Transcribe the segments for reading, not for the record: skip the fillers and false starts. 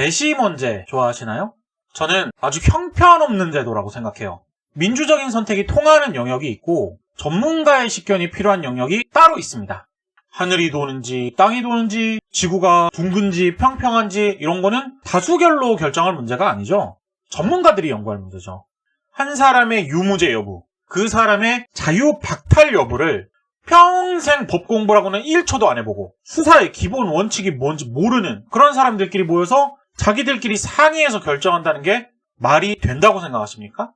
배심원제 좋아하시나요? 저는 아주 형편없는 제도라고 생각해요. 민주적인 선택이 통하는 영역이 있고 전문가의 식견이 필요한 영역이 따로 있습니다. 하늘이 도는지 땅이 도는지 지구가 둥근지 평평한지 이런 거는 다수결로 결정할 문제가 아니죠. 전문가들이 연구할 문제죠. 한 사람의 유무죄 여부, 그 사람의 자유박탈 여부를 평생 법 공부라고는 1초도 안 해보고 수사의 기본 원칙이 뭔지 모르는 그런 사람들끼리 모여서 자기들끼리 상의해서 결정한다는 게 말이 된다고 생각하십니까?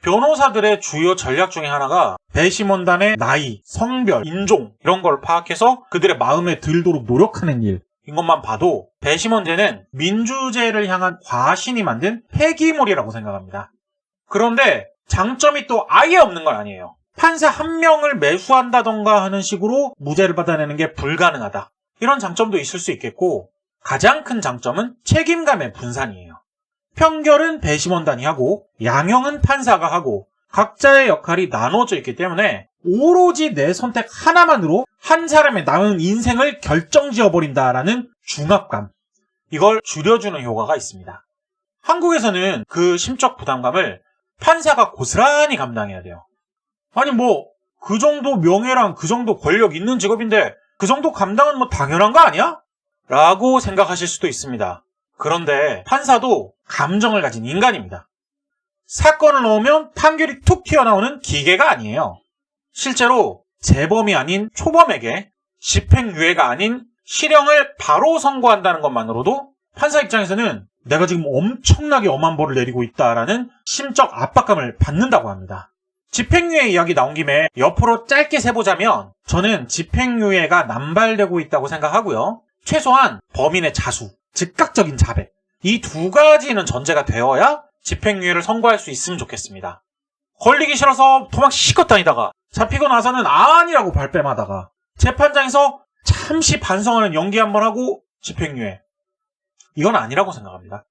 변호사들의 주요 전략 중에 하나가 배심원단의 나이, 성별, 인종 이런 걸 파악해서 그들의 마음에 들도록 노력하는 일인 것만 봐도 배심원제는 민주제를 향한 과신이 만든 폐기물이라고 생각합니다. 그런데 장점이 또 아예 없는 건 아니에요. 판사 한 명을 매수한다던가 하는 식으로 무죄를 받아내는 게 불가능하다. 이런 장점도 있을 수 있겠고 가장 큰 장점은 책임감의 분산이에요. 평결은 배심원단이 하고 양형은 판사가 하고 각자의 역할이 나눠져 있기 때문에 오로지 내 선택 하나만으로 한 사람의 남은 인생을 결정지어버린다라는 중압감, 이걸 줄여주는 효과가 있습니다. 한국에서는 그 심적 부담감을 판사가 고스란히 감당해야 돼요. 아니 그 정도 명예랑 그 정도 권력 있는 직업인데 그 정도 감당은 당연한 거 아니야? 라고 생각하실 수도 있습니다. 그런데 판사도 감정을 가진 인간입니다. 사건을 넣으면 판결이 툭 튀어나오는 기계가 아니에요. 실제로 재범이 아닌 초범에게 집행유예가 아닌 실형을 바로 선고한다는 것만으로도 판사 입장에서는 내가 지금 엄청나게 엄한 벌을 내리고 있다라는 심적 압박감을 받는다고 합니다. 집행유예 이야기 나온 김에 옆으로 짧게 세보자면 저는 집행유예가 남발되고 있다고 생각하고요. 최소한 범인의 자수, 즉각적인 자백, 이 두 가지는 전제가 되어야 집행유예를 선고할 수 있으면 좋겠습니다. 걸리기 싫어서 도망 실컷 다니다가 잡히고 나서는 아니라고 발뺌하다가 재판장에서 잠시 반성하는 연기 한번 하고 집행유예. 이건 아니라고 생각합니다.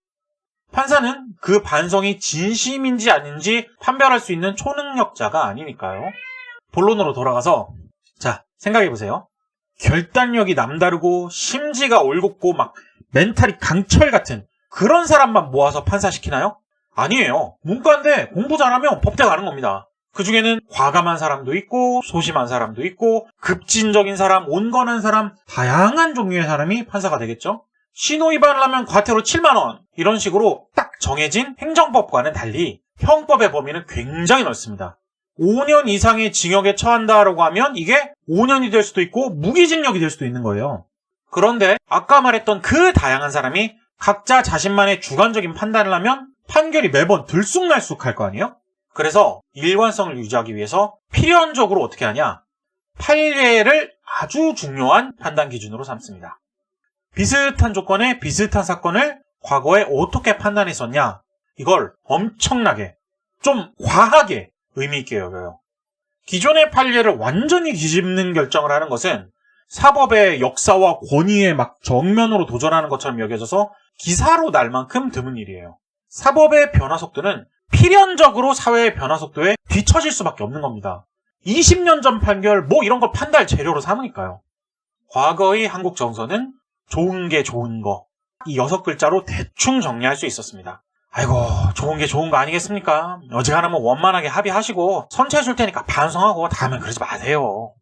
판사는 그 반성이 진심인지 아닌지 판별할 수 있는 초능력자가 아니니까요. 본론으로 돌아가서 생각해보세요. 결단력이 남다르고 심지가 올곧고 멘탈이 강철 같은 그런 사람만 모아서 판사시키나요? 아니에요. 문과인데 공부 잘하면 법대 가는 겁니다. 그 중에는 과감한 사람도 있고 소심한 사람도 있고 급진적인 사람, 온건한 사람, 다양한 종류의 사람이 판사가 되겠죠. 신호 위반을 하면 과태료 7만 원 이런 식으로 딱 정해진 행정법과는 달리 형법의 범위는 굉장히 넓습니다. 5년 이상의 징역에 처한다라고 하면 이게 5년이 될 수도 있고 무기징역이 될 수도 있는 거예요. 그런데 아까 말했던 그 다양한 사람이 각자 자신만의 주관적인 판단을 하면 판결이 매번 들쑥날쑥할 거 아니에요? 그래서 일관성을 유지하기 위해서 필연적으로 어떻게 하냐? 판례를 아주 중요한 판단 기준으로 삼습니다. 비슷한 조건에 비슷한 사건을 과거에 어떻게 판단했었냐? 이걸 엄청나게, 좀 과하게 의미 있게 여겨요. 기존의 판례를 완전히 뒤집는 결정을 하는 것은 사법의 역사와 권위에 정면으로 도전하는 것처럼 여겨져서 기사로 날 만큼 드문 일이에요. 사법의 변화 속도는 필연적으로 사회의 변화 속도에 뒤처질 수밖에 없는 겁니다. 20년 전 판결 이런 걸 판단할 재료로 삼으니까요. 과거의 한국 정서는 좋은 게 좋은 거, 이 6글자로 대충 정리할 수 있었습니다. 아이고 좋은 게 좋은 거 아니겠습니까? 어지간하면 원만하게 합의하시고 선처해 줄 테니까 반성하고 다음엔 그러지 마세요.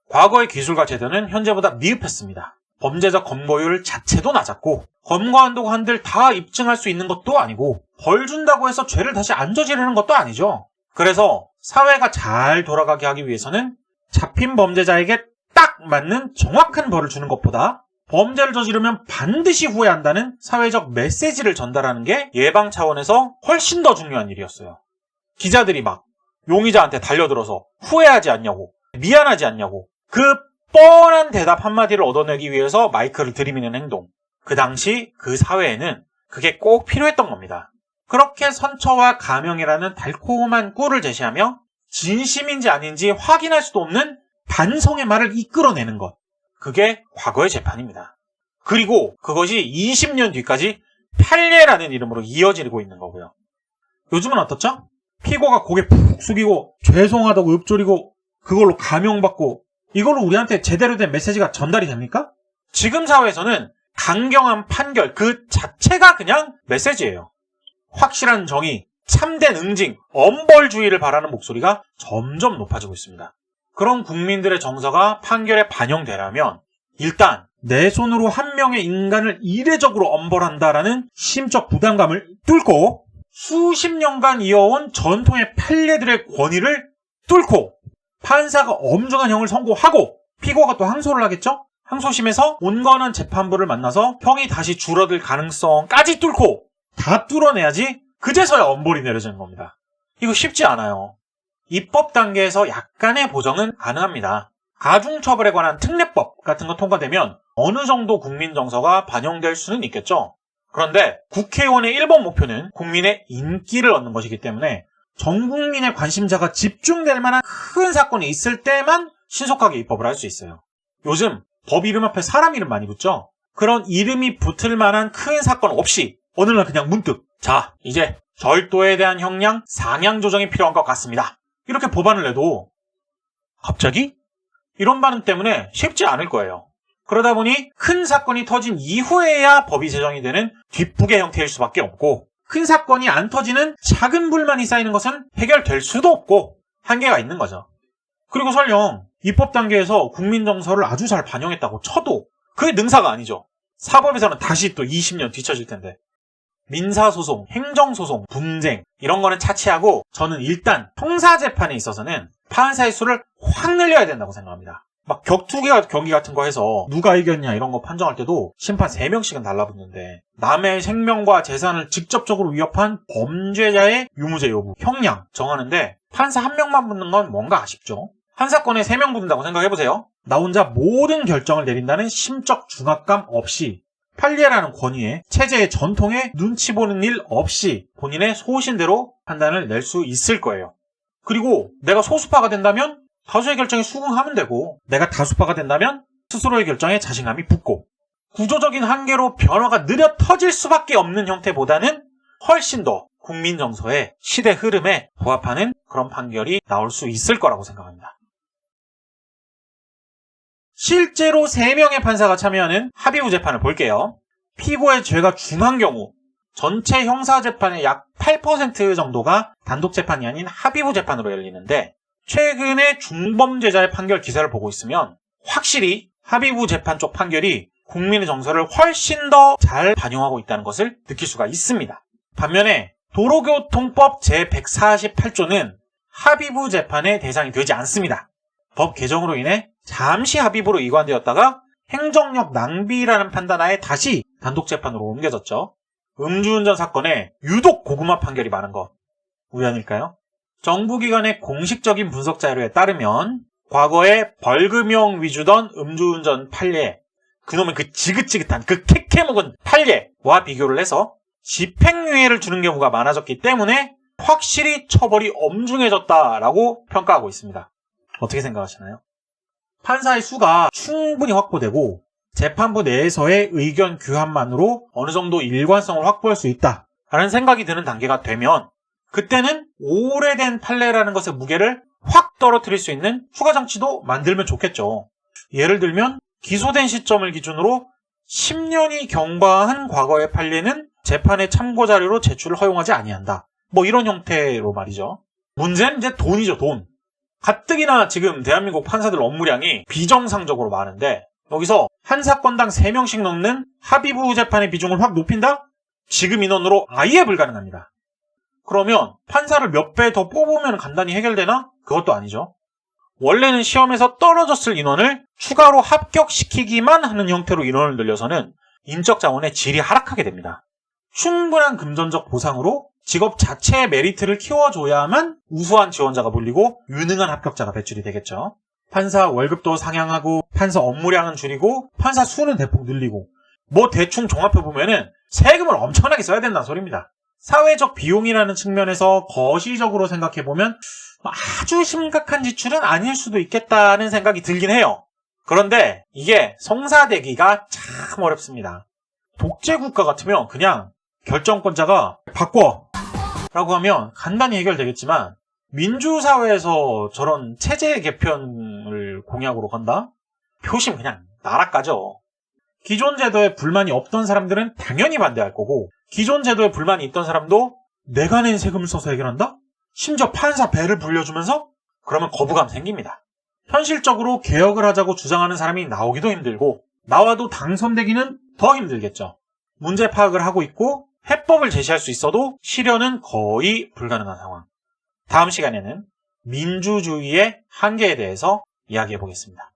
과거의 기술과 제도는 현재보다 미흡했습니다. 범죄자 검거율 자체도 낮았고 검거한다고 한들 다 입증할 수 있는 것도 아니고 벌 준다고 해서 죄를 다시 안 저지르는 것도 아니죠. 그래서 사회가 잘 돌아가게 하기 위해서는 잡힌 범죄자에게 딱 맞는 정확한 벌을 주는 것보다 범죄를 저지르면 반드시 후회한다는 사회적 메시지를 전달하는 게 예방 차원에서 훨씬 더 중요한 일이었어요. 기자들이 용의자한테 달려들어서 후회하지 않냐고, 미안하지 않냐고, 그 뻔한 대답 한마디를 얻어내기 위해서 마이크를 들이미는 행동. 그 당시 그 사회에는 그게 꼭 필요했던 겁니다. 그렇게 선처와 감형이라는 달콤한 꿀을 제시하며 진심인지 아닌지 확인할 수도 없는 반성의 말을 이끌어내는 것. 그게 과거의 재판입니다. 그리고 그것이 20년 뒤까지 판례라는 이름으로 이어지고 있는 거고요. 요즘은 어떻죠? 피고가 고개 푹 숙이고 죄송하다고 읊조리고 그걸로 감형받고 이걸로 우리한테 제대로 된 메시지가 전달이 됩니까? 지금 사회에서는 강경한 판결 그 자체가 그냥 메시지예요. 확실한 정의, 참된 응징, 엄벌주의를 바라는 목소리가 점점 높아지고 있습니다. 그런 국민들의 정서가 판결에 반영되려면 일단 내 손으로 한 명의 인간을 이례적으로 엄벌한다라는 심적 부담감을 뚫고 수십 년간 이어온 전통의 판례들의 권위를 뚫고 판사가 엄중한 형을 선고하고 피고가 또 항소를 하겠죠? 항소심에서 온건한 재판부를 만나서 형이 다시 줄어들 가능성까지 뚫고 다 뚫어내야지 그제서야 엄벌이 내려지는 겁니다. 이거 쉽지 않아요. 입법 단계에서 약간의 보정은 가능합니다. 가중처벌에 관한 특례법 같은 거 통과되면 어느 정도 국민 정서가 반영될 수는 있겠죠. 그런데 국회의원의 1번 목표는 국민의 인기를 얻는 것이기 때문에 전 국민의 관심자가 집중될 만한 큰 사건이 있을 때만 신속하게 입법을 할 수 있어요. 요즘 법 이름 앞에 사람 이름 많이 붙죠? 그런 이름이 붙을 만한 큰 사건 없이 어느 날 그냥 문득 자, 이제 절도에 대한 형량 상향 조정이 필요한 것 같습니다. 이렇게 법안을 내도 갑자기? 이런 반응 때문에 쉽지 않을 거예요. 그러다 보니 큰 사건이 터진 이후에야 법이 제정이 되는 뒷북의 형태일 수밖에 없고 큰 사건이 안 터지는 작은 불만이 쌓이는 것은 해결될 수도 없고 한계가 있는 거죠. 그리고 설령 입법 단계에서 국민 정서를 아주 잘 반영했다고 쳐도 그게 능사가 아니죠. 사법에서는 다시 또 20년 뒤처질 텐데. 민사소송, 행정소송, 분쟁 이런 거는 차치하고 저는 일단 형사재판에 있어서는 판사의 수를 확 늘려야 된다고 생각합니다. 막 격투기 경기 같은 거 해서 누가 이겼냐 이런 거 판정할 때도 심판 3명씩은 달라붙는데 남의 생명과 재산을 직접적으로 위협한 범죄자의 유무죄 여부, 형량 정하는데 판사 1명만 붙는 건 뭔가 아쉽죠. 한 사건에 3명 붙는다고 생각해보세요. 나 혼자 모든 결정을 내린다는 심적 중압감 없이 판례라는 권위에 체제의 전통에 눈치 보는 일 없이 본인의 소신대로 판단을 낼 수 있을 거예요. 그리고 내가 소수파가 된다면 다수의 결정에 수긍하면 되고 내가 다수파가 된다면 스스로의 결정에 자신감이 붙고 구조적인 한계로 변화가 느려 터질 수밖에 없는 형태보다는 훨씬 더 국민 정서의 시대 흐름에 부합하는 그런 판결이 나올 수 있을 거라고 생각합니다. 실제로 3명의 판사가 참여하는 합의부 재판을 볼게요. 피고의 죄가 중한 경우 전체 형사재판의 약 8% 정도가 단독 재판이 아닌 합의부 재판으로 열리는데 최근에 중범죄자의 판결 기사를 보고 있으면 확실히 합의부 재판 쪽 판결이 국민의 정서를 훨씬 더 잘 반영하고 있다는 것을 느낄 수가 있습니다. 반면에 도로교통법 제148조는 합의부 재판의 대상이 되지 않습니다. 법 개정으로 인해 잠시 합의부로 이관되었다가 행정력 낭비라는 판단하에 다시 단독 재판으로 옮겨졌죠. 음주운전 사건에 유독 고구마 판결이 많은 것 우연일까요? 정부기관의 공식적인 분석 자료에 따르면 과거에 벌금형 위주던 음주운전 판례, 그놈의 그 지긋지긋한 그 캐캐묵은 판례와 비교를 해서 집행유예를 주는 경우가 많아졌기 때문에 확실히 처벌이 엄중해졌다라고 평가하고 있습니다. 어떻게 생각하시나요? 판사의 수가 충분히 확보되고 재판부 내에서의 의견 교환만으로 어느 정도 일관성을 확보할 수 있다라는 생각이 드는 단계가 되면 그때는 오래된 판례라는 것의 무게를 확 떨어뜨릴 수 있는 추가 장치도 만들면 좋겠죠. 예를 들면 기소된 시점을 기준으로 10년이 경과한 과거의 판례는 재판의 참고 자료로 제출을 허용하지 아니한다. 뭐 이런 형태로 말이죠. 문제는 이제 돈이죠, 돈. 가뜩이나 지금 대한민국 판사들 업무량이 비정상적으로 많은데 여기서 한 사건당 3명씩 넘는 합의부 재판의 비중을 확 높인다? 지금 인원으로 아예 불가능합니다. 그러면 판사를 몇 배 더 뽑으면 간단히 해결되나? 그것도 아니죠. 원래는 시험에서 떨어졌을 인원을 추가로 합격시키기만 하는 형태로 인원을 늘려서는 인적 자원의 질이 하락하게 됩니다. 충분한 금전적 보상으로 직업 자체의 메리트를 키워줘야만 우수한 지원자가 몰리고 유능한 합격자가 배출이 되겠죠. 판사 월급도 상향하고 판사 업무량은 줄이고 판사 수는 대폭 늘리고 뭐 대충 종합해보면은 세금을 엄청나게 써야 된다는 소리입니다. 사회적 비용이라는 측면에서 거시적으로 생각해보면 아주 심각한 지출은 아닐 수도 있겠다는 생각이 들긴 해요. 그런데 이게 성사되기가 참 어렵습니다. 독재국가 같으면 그냥 결정권자가 바꿔 라고 하면 간단히 해결되겠지만 민주사회에서 저런 체제 개편을 공약으로 건다? 표심 그냥 나락가죠. 기존 제도에 불만이 없던 사람들은 당연히 반대할 거고, 기존 제도에 불만이 있던 사람도 내가 낸 세금을 써서 해결한다? 심지어 판사 배를 불려주면서? 그러면 거부감 생깁니다. 현실적으로 개혁을 하자고 주장하는 사람이 나오기도 힘들고, 나와도 당선되기는 더 힘들겠죠. 문제 파악을 하고 있고 해법을 제시할 수 있어도 실현은 거의 불가능한 상황. 다음 시간에는 민주주의의 한계에 대해서 이야기해 보겠습니다.